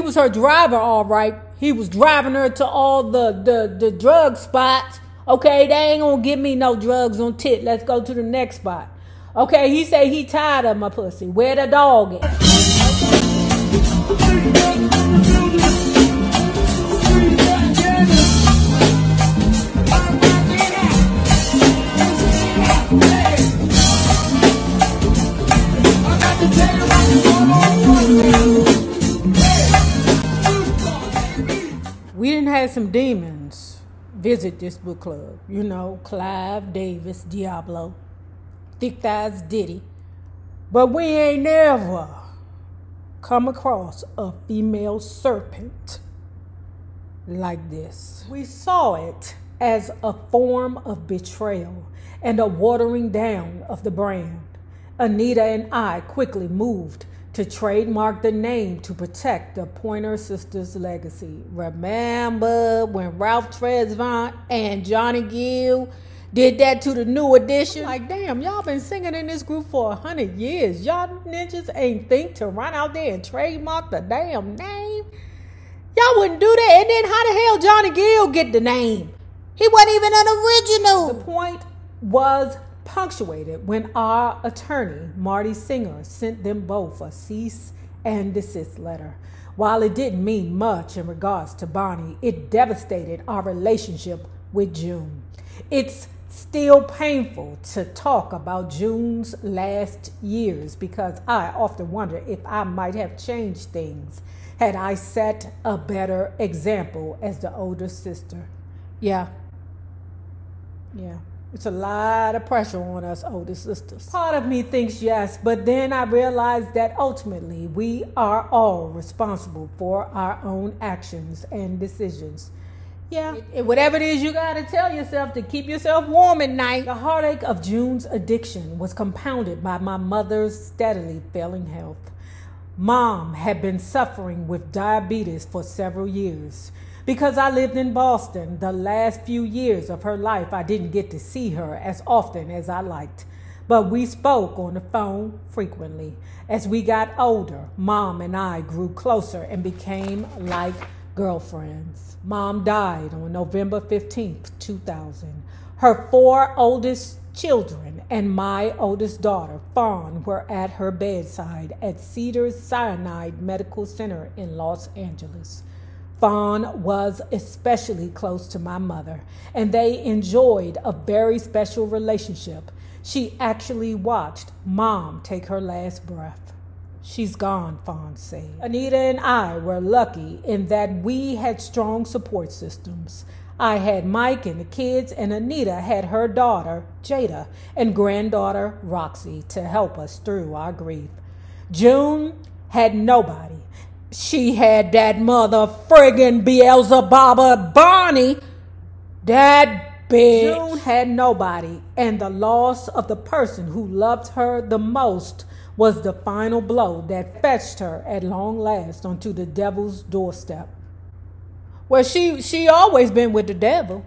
he was her driver, all right. He was driving her to all the drug spots. Okay, they ain't gonna give me no drugs on tit. Let's go to the next spot. Okay, he said he tired of my pussy. Where the dog at? We done had some demons visit this book club. You know, Clive Davis, Diablo, Thick Thighs Diddy. But we ain't never come across a female serpent like this. We saw it as a form of betrayal and a watering down of the brand. Anita and I quickly moved to trademark the name to protect the Pointer Sisters' legacy. Remember when Ralph Tresvant and Johnny Gill did that to the New Edition? Like, damn, y'all been singing in this group for 100 years. Y'all ninjas ain't think to run out there and trademark the damn name? Y'all wouldn't do that. And then how the hell Johnny Gill get the name? He wasn't even an original. The point was punctuated when our attorney, Marty Singer, sent them both a cease and desist letter. While it didn't mean much in regards to Bonnie, it devastated our relationship with June. It's still painful to talk about June's last years because I often wonder if I might have changed things had I set a better example as the older sister. Yeah. It's a lot of pressure on us older sisters. Part of me thinks yes, but then I realize that ultimately we are all responsible for our own actions and decisions. Yeah, whatever it is you gotta tell yourself to keep yourself warm at night. The heartache of June's addiction was compounded by my mother's steadily failing health. Mom had been suffering with diabetes for several years. Because I lived in Boston, the last few years of her life, I didn't get to see her as often as I liked. But we spoke on the phone frequently. As we got older, Mom and I grew closer and became like girlfriends. Mom died on November 15th, 2000. Her 4 oldest children and my oldest daughter, Fawn, were at her bedside at Cedars-Sinai Medical Center in Los Angeles. Fawn was especially close to my mother, and they enjoyed a very special relationship. She actually watched Mom take her last breath. She's gone, Fawn said. Anita and I were lucky in that we had strong support systems. I had Mike and the kids, and Anita had her daughter, Jada, and granddaughter, Roxy, to help us through our grief. June had nobody. She had that mother friggin' Beelzebobba Bonnie. That bitch. June had nobody, and the loss of the person who loved her the most was the final blow that fetched her at long last onto the devil's doorstep. Well, she always been with the devil.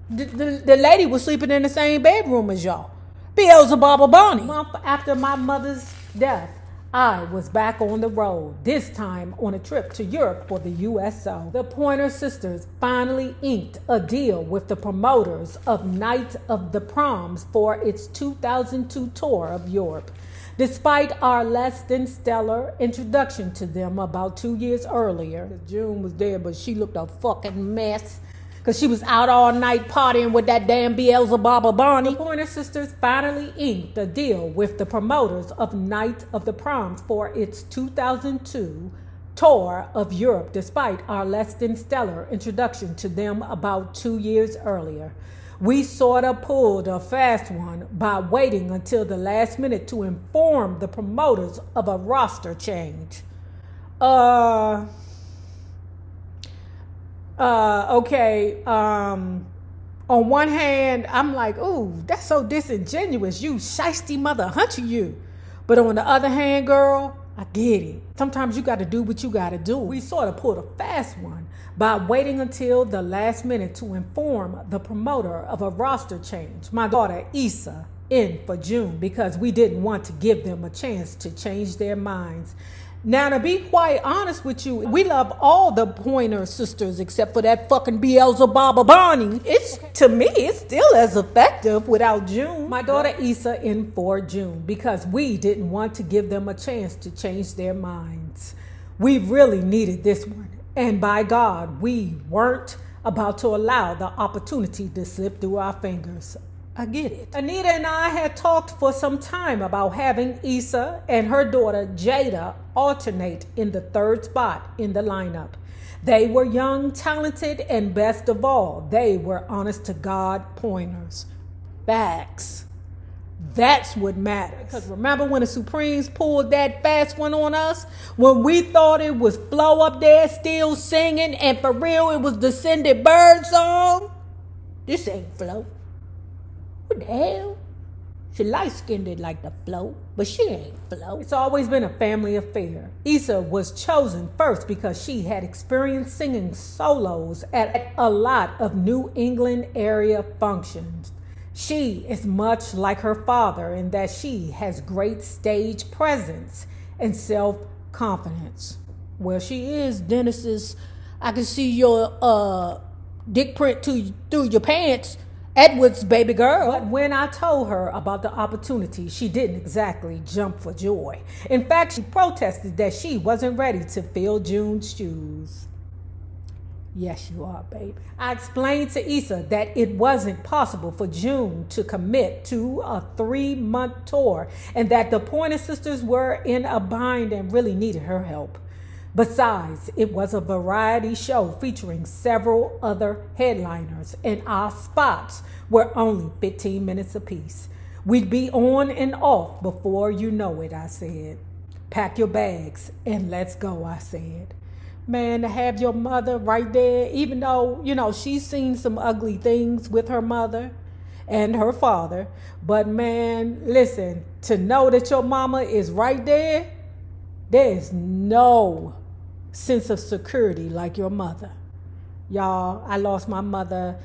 The lady was sleeping in the same bedroom as y'all. Beelzebobba Bonnie. A month after my mother's death, I was back on the road, this time on a trip to Europe for the USO. The Pointer Sisters finally inked a deal with the promoters of Night of the Proms for its 2002 tour of Europe. Despite our less than stellar introduction to them about 2 years earlier, June was there, but she looked a fucking mess because she was out all night partying with that damn Beelzebobba Bonnie. The Pointer Sisters finally inked a deal with the promoters of Night of the Proms for its 2002 tour of Europe, despite our less than stellar introduction to them about 2 years earlier. We sort of pulled a fast one by waiting until the last minute to inform the promoters of a roster change. Okay. On one hand, I'm like, ooh, that's so disingenuous. You shiesty mother hunting you. But on the other hand, girl, I get it. Sometimes you got to do what you got to do. We sort of pulled a fast one by waiting until the last minute to inform the promoter of a roster change. My daughter, Issa, in for June because we didn't want to give them a chance to change their minds. Now, to be quite honest with you, we love all the Pointer sisters except for that fucking Beelzebobba Bonnie. To me, it's still as effective without June. My daughter Issa in for June because we didn't want to give them a chance to change their minds. We really needed this one. And by God, we weren't about to allow the opportunity to slip through our fingers. I get it. Anita and I had talked for some time about having Issa and her daughter Jada alternate in the third spot in the lineup. They were young, talented, and best of all, they were honest to God pointers. Facts. That's what matters. Because remember when the Supremes pulled that fast one on us? When we thought it was Flo up there still singing, and for real it was the Cindy Bird song? This ain't Flo. What the hell? She light-skinned like the Flo, but she ain't Flo. It's always been a family affair. Issa was chosen first because she had experience singing solos at a lot of New England area functions. She is much like her father in that she has great stage presence and self-confidence. Well, she is, Dennis's, I can see your dick print through your pants, Edward's baby girl. But when I told her about the opportunity, she didn't exactly jump for joy. In fact, she protested that she wasn't ready to fill June's shoes. Yes, you are, baby. I explained to Issa that it wasn't possible for June to commit to a 3-month tour and that the Pointer Sisters were in a bind and really needed her help. Besides, it was a variety show featuring several other headliners, and our spots were only 15 minutes apiece. We'd be on and off before you know it, I said. Pack your bags and let's go, I said. Man, to have your mother right there, even though, she's seen some ugly things with her mother and her father, but man, listen, to know that your mama is right there, there's no sense of security like your mother. Y'all, I lost my mother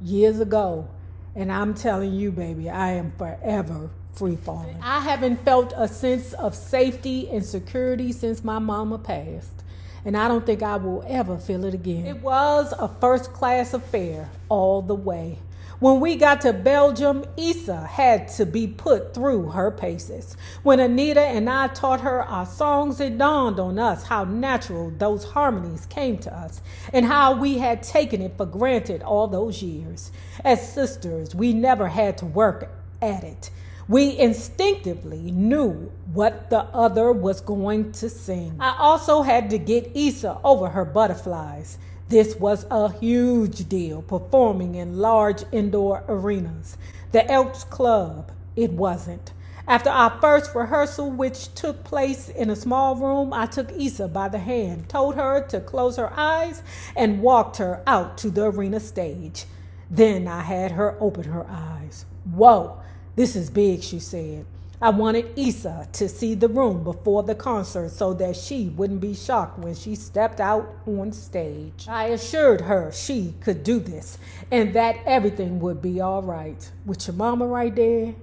years ago, and I'm telling you, baby, I am forever free falling. I haven't felt a sense of safety and security since my mama passed, and I don't think I will ever feel it again. It was a first-class affair all the way. When we got to Belgium, Issa had to be put through her paces. When Anita and I taught her our songs, it dawned on us how natural those harmonies came to us and how we had taken it for granted all those years. As sisters, we never had to work at it. We instinctively knew what the other was going to sing. I also had to get Issa over her butterflies. This was a huge deal, performing in large indoor arenas. The Elks Club, it wasn't. After our first rehearsal, which took place in a small room, I took Issa by the hand, told her to close her eyes, and walked her out to the arena stage. Then I had her open her eyes. Whoa, this is big, she said. I wanted Issa to see the room before the concert so that she wouldn't be shocked when she stepped out on stage. I assured her she could do this and that everything would be all right. With your mama right there,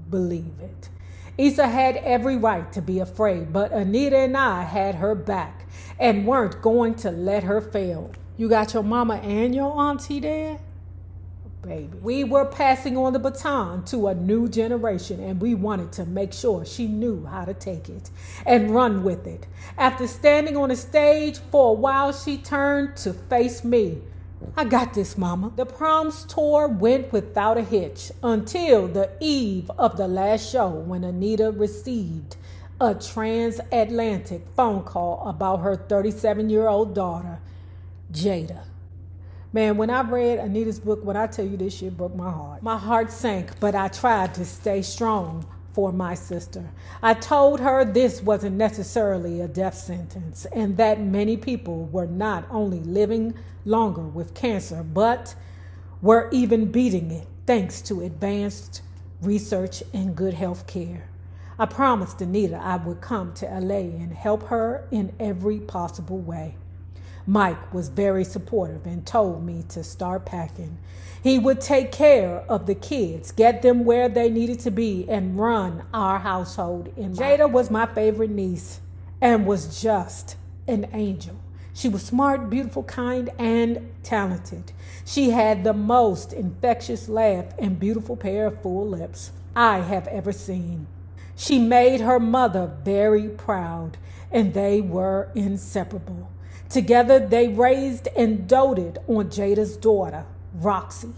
believe it. Issa had every right to be afraid, but Anita and I had her back and weren't going to let her fail. You got your mama and your auntie there? Baby. We were passing on the baton to a new generation, and we wanted to make sure she knew how to take it and run with it. After standing on the stage for a while, she turned to face me. I got this, mama. The proms tour went without a hitch until the eve of the last show when Anita received a transatlantic phone call about her 37-year-old daughter, Jada. Man, when I read Anita's book, when I tell you this shit broke my heart. My heart sank, but I tried to stay strong for my sister. I told her this wasn't necessarily a death sentence and that many people were not only living longer with cancer, but were even beating it thanks to advanced research and good health care. I promised Anita I would come to LA and help her in every possible way. Mike was very supportive and told me to start packing. He would take care of the kids, get them where they needed to be, and run our household. Jada was my favorite niece, and was just an angel. She was smart, beautiful, kind, and talented. She had the most infectious laugh and beautiful pair of full lips I have ever seen. She made her mother very proud, and they were inseparable. Together, they raised and doted on Jada's daughter, Roxy.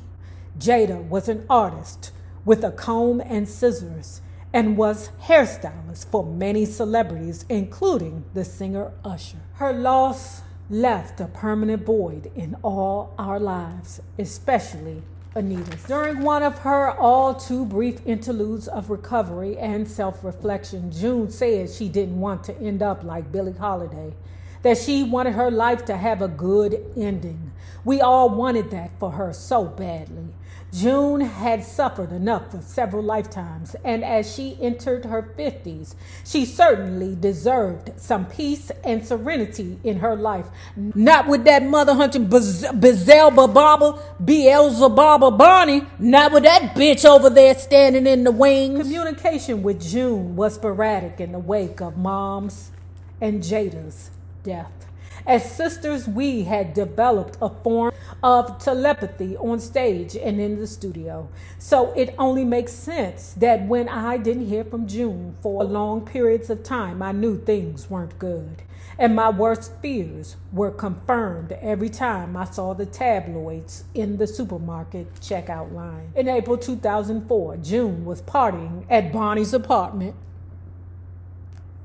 Jada was an artist with a comb and scissors and was hairstylist for many celebrities, including the singer Usher. Her loss left a permanent void in all our lives, especially Anita's. During one of her all too brief interludes of recovery and self-reflection, June said she didn't want to end up like Billie Holiday, that she wanted her life to have a good ending. We all wanted that for her so badly. June had suffered enough for several lifetimes, and as she entered her 50s, she certainly deserved some peace and serenity in her life. Not with that mother-hunting Beelzebobba Bonnie, not with that bitch over there standing in the wings. Communication with June was sporadic in the wake of Mom's and Jada's death. As sisters, we had developed a form of telepathy on stage and in the studio. So it only makes sense that when I didn't hear from June for long periods of time, I knew things weren't good. And my worst fears were confirmed every time I saw the tabloids in the supermarket checkout line. In April 2004, June was partying at Bonnie's apartment,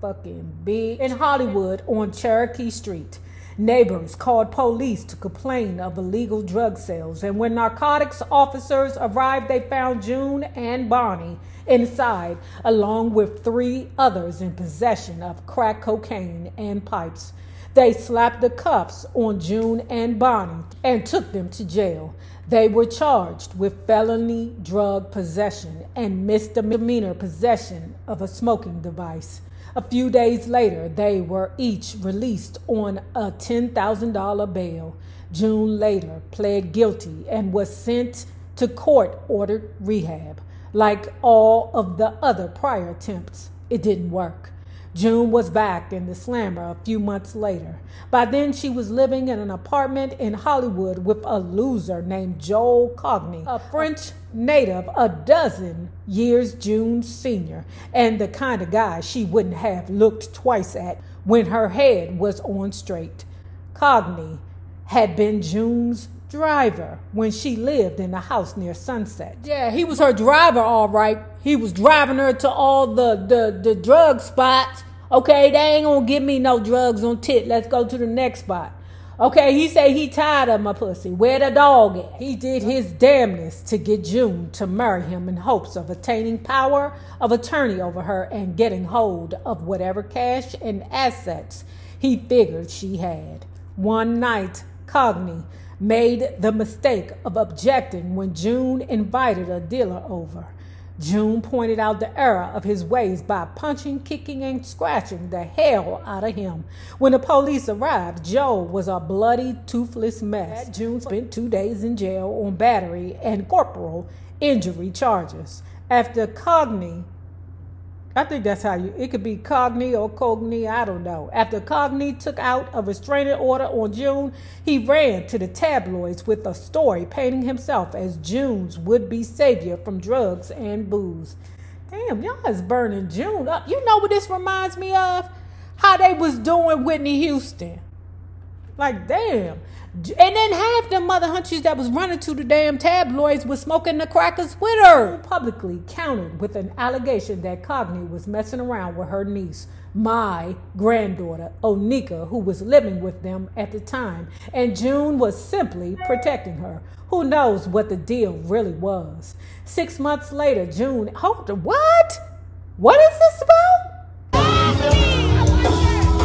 fucking big, in Hollywood on Cherokee Street. Neighbors called police to complain of illegal drug sales, and when narcotics officers arrived, they found June and Bonnie inside, along with 3 others in possession of crack cocaine and pipes. They slapped the cuffs on June and Bonnie and took them to jail. They were charged with felony drug possession and misdemeanor possession of a smoking device. A few days later, they were each released on a $10,000 bail. June later pled guilty and was sent to court-ordered rehab. Like all of the other prior attempts, it didn't work. June was back in the slammer a few months later. By then, she was living in an apartment in Hollywood with a loser named Joel Cogney, a French native, a dozen years June's senior, and the kind of guy she wouldn't have looked twice at when her head was on straight. Cogney had been June's driver when she lived in a house near Sunset. Yeah, he was her driver, all right. He was driving her to all the drug spots. Okay, they ain't gonna give me no drugs on tit. Let's go to the next spot. Okay, he said he tired of my pussy. Where the dog at? He did his damnedest to get June to marry him in hopes of attaining power of attorney over her and getting hold of whatever cash and assets he figured she had. One night, Cogney made the mistake of objecting when June invited a dealer over. June pointed out the error of his ways by punching, kicking, and scratching the hell out of him. When the police arrived, Joe was a bloody, toothless mess. June spent 2 days in jail on battery and corporal injury charges. After Cogney, I think that's how it could be Cogney or Cogney, I don't know. After Cogney took out a restraining order on June, he ran to the tabloids with a story painting himself as June's would-be savior from drugs and booze. Damn, y'all is burning June up. You know what this reminds me of? How they was doing Whitney Houston. Like, damn. And then half the mother hunches that was running to the damn tabloids was smoking the crackers with her. Publicly countered with an allegation that Cogney was messing around with her niece, my granddaughter, Onika, who was living with them at the time, and June was simply protecting her. Who knows what the deal really was? 6 months later, June, hold on, what? What is this about?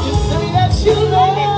You say that you love